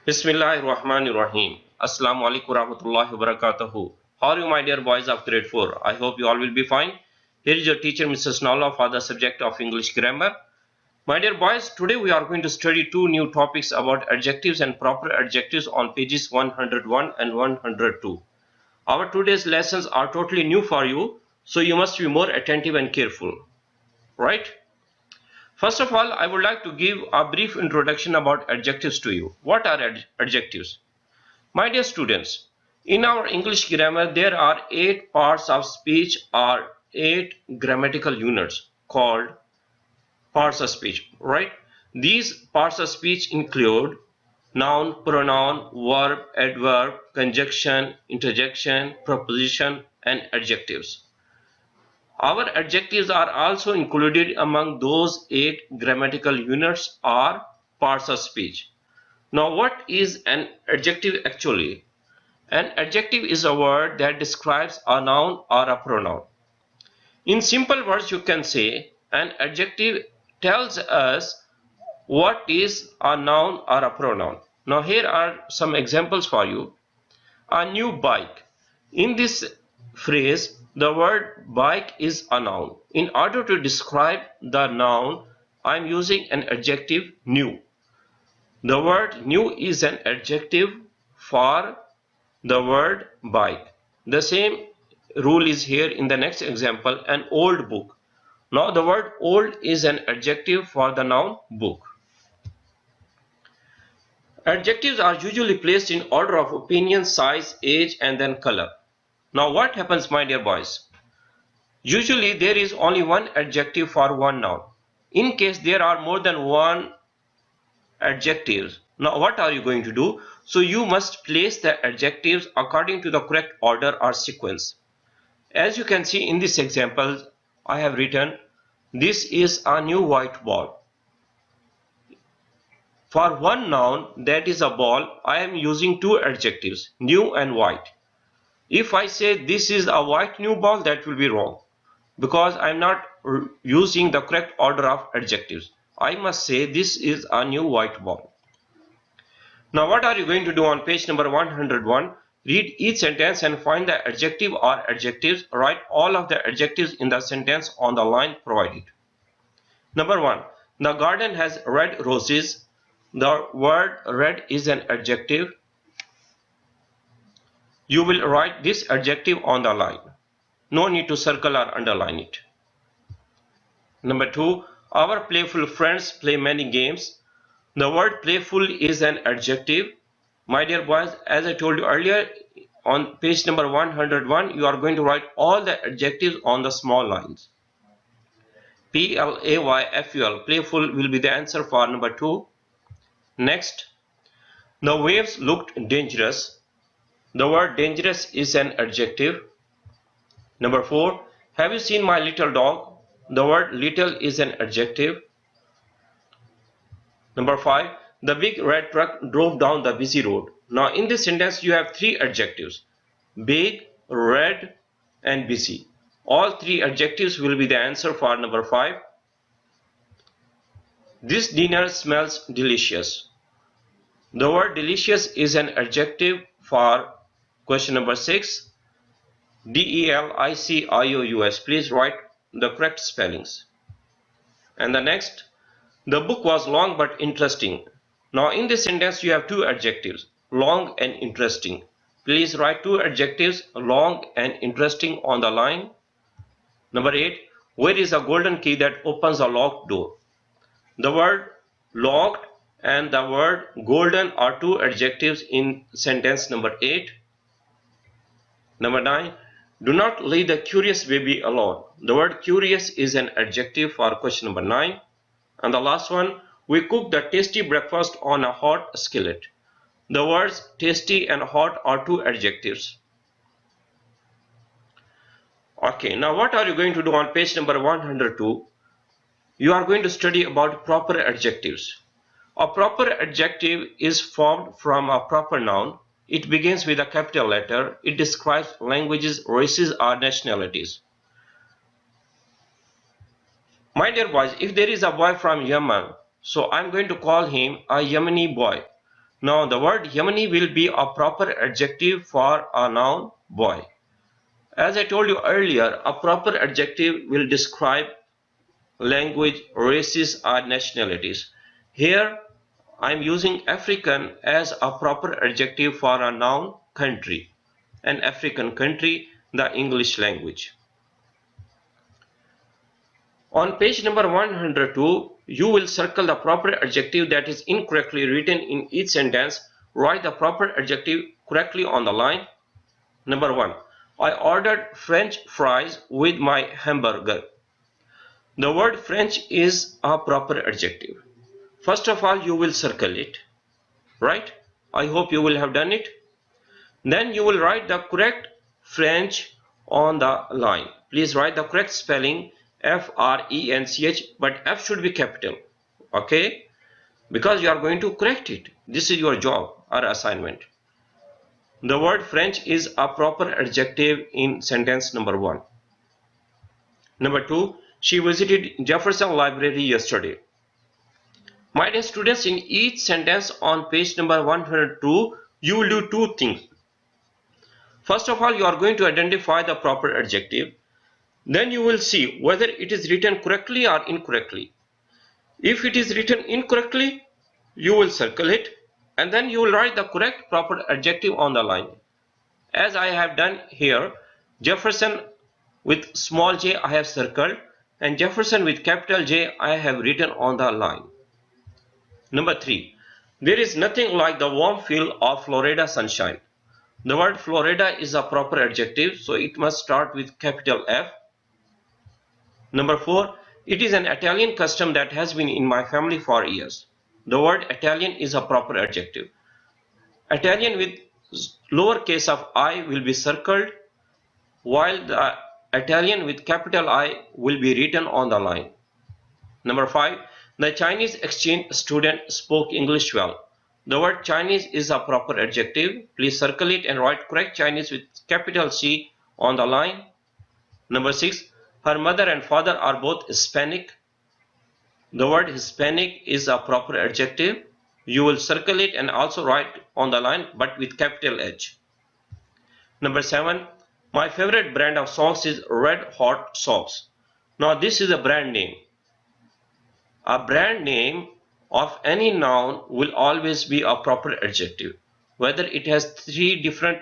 Bismillahirrahmanirrahim. Assalamu alaikum warahmatullahi wabarakatuh. How are you, my dear boys of grade 4? I hope you all will be fine. Here is your teacher, Mrs. Nalla, for the subject of English grammar. My dear boys, today we are going to study two new topics about adjectives and proper adjectives on pages 101 and 102. Our today's lessons are totally new for you, so you must be more attentive and careful. Right? First of all, I would like to give a brief introduction about adjectives to you. What are adjectives? My dear students, in our English grammar, there are 8 parts of speech or 8 grammatical units called parts of speech, right? These parts of speech include noun, pronoun, verb, adverb, conjunction, interjection, preposition, and adjectives. Our adjectives are also included among those 8 grammatical units or parts of speech. Now, what is an adjective actually? An adjective is a word that describes a noun or a pronoun. In simple words, you can say an adjective tells us what is a noun or a pronoun. Now, here are some examples for you. A new bike. In this phrase, the word bike is a noun. In order to describe the noun, I am using an adjective new. The word new is an adjective for the word bike. The same rule is here in the next example, an old book. Now the word old is an adjective for the noun book. Adjectives are usually placed in order of opinion, size, age, and then color. Now what happens, my dear boys? Usually there is only one adjective for one noun. In case there are more than one adjectives, now what are you going to do? So you must place the adjectives according to the correct order or sequence. As you can see in this example, I have written, this is a new white ball. For one noun, that is a ball, I am using two adjectives, new and white. If I say this is a white new ball, that will be wrong, because I am not using the correct order of adjectives. I must say this is a new white ball. Now what are you going to do on page number 101? Read each sentence and find the adjective or adjectives. Write all of the adjectives in the sentence on the line provided. Number 1. The garden has red roses. The word red is an adjective. You will write this adjective on the line. No need to circle or underline it. Number 2. Our playful friends play many games. The word playful is an adjective. My dear boys, as I told you earlier, on page number 101, you are going to write all the adjectives on the small lines. Playful, playful will be the answer for number 2. Next, the waves looked dangerous. The word dangerous is an adjective. Number 4, have you seen my little dog? The word little is an adjective. Number 5, the big red truck drove down the busy road. Now in this sentence you have three adjectives, big, red, and busy. All three adjectives will be the answer for number 5. This dinner smells delicious. The word delicious is an adjective for question number 6. delicious. Please write the correct spellings. And the next, the book was long but interesting. Now in this sentence you have two adjectives, long and interesting. Please write two adjectives, long and interesting, on the line. Number 8, where is a golden key that opens a locked door? The word locked and the word golden are two adjectives in sentence number 8. Number 9, do not leave the curious baby alone. The word curious is an adjective for question number 9. And the last one, we cooked the tasty breakfast on a hot skillet. The words tasty and hot are two adjectives. Okay, now what are you going to do on page number 102? You are going to study about proper adjectives. A proper adjective is formed from a proper noun. It begins with a capital letter. It describes languages, races, or nationalities. My dear boys, if there is a boy from Yemen, so I'm going to call him a Yemeni boy. Now the word Yemeni will be a proper adjective for a noun boy. As I told you earlier, a proper adjective will describe language, races or nationalities. Here I am using African as a proper adjective for a noun country. An African country, the English language. On page number 102, you will circle the proper adjective that is incorrectly written in each sentence. Write the proper adjective correctly on the line. Number 1. I ordered French fries with my hamburger. The word French is a proper adjective. First of all, you will circle it, right? I hope you will have done it. Then you will write the correct French on the line. Please write the correct spelling, F-R-E-N-C-H, but F should be capital, okay? Because you are going to correct it. This is your job or assignment. The word French is a proper adjective in sentence number 1. Number 2, she visited Jefferson Library yesterday. My dear students, in each sentence on page number 102, you will do two things. First of all, you are going to identify the proper adjective. Then you will see whether it is written correctly or incorrectly. If it is written incorrectly, you will circle it and then you will write the correct proper adjective on the line. As I have done here, Jefferson with small j I have circled and Jefferson with capital J I have written on the line. Number 3. There is nothing like the warm feel of Florida sunshine. The word Florida is a proper adjective, so it must start with capital F. Number 4. It is an Italian custom that has been in my family for years. The word Italian is a proper adjective. Italian with lowercase of I will be circled, while the Italian with capital I will be written on the line. Number 5. The Chinese exchange student spoke English well. The word Chinese is a proper adjective. Please circle it and write correct Chinese with capital C on the line. Number 6. Her mother and father are both Hispanic. The word Hispanic is a proper adjective. You will circle it and also write on the line but with capital H. Number 7. My favorite brand of socks is Red Hot Socks. Now this is a brand name. A brand name of any noun will always be a proper adjective. Whether it has 3 different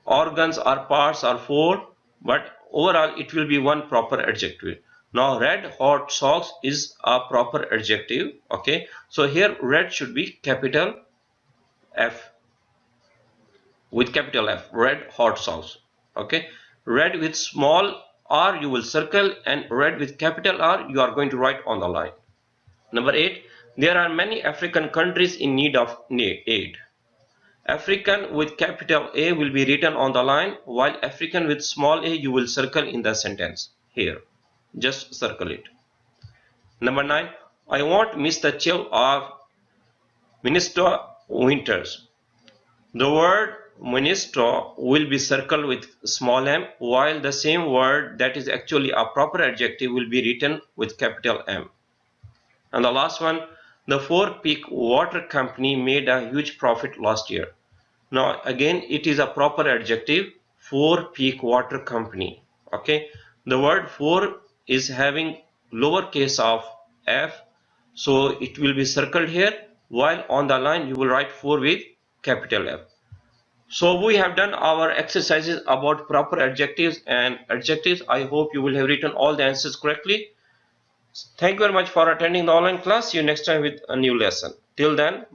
organs or parts or 4, but overall it will be one proper adjective. Now Red Hot Socks is a proper adjective, okay? So here red should be capital F, with capital F, Red Hot Socks, okay? Red with small r you will circle and red with capital R you are going to write on the line. Number 8. There are many African countries in need of aid. African with capital A will be written on the line, while African with small a you will circle in the sentence here. Just circle it. Number 9. I won't miss the chill of Minnesota winters. The word Minnesota will be circled with small m, while the same word that is actually a proper adjective will be written with capital M. And the last one, the Four Peak Water Company made a huge profit last year. Now again it is a proper adjective, Four Peak Water Company, okay? The word four is having lowercase of f, so it will be circled here, while on the line you will write 4 with capital F. So we have done our exercises about proper adjectives and adjectives. I hope you will have written all the answers correctly. Thank you very much for attending the online class. See you next time with a new lesson. Till then.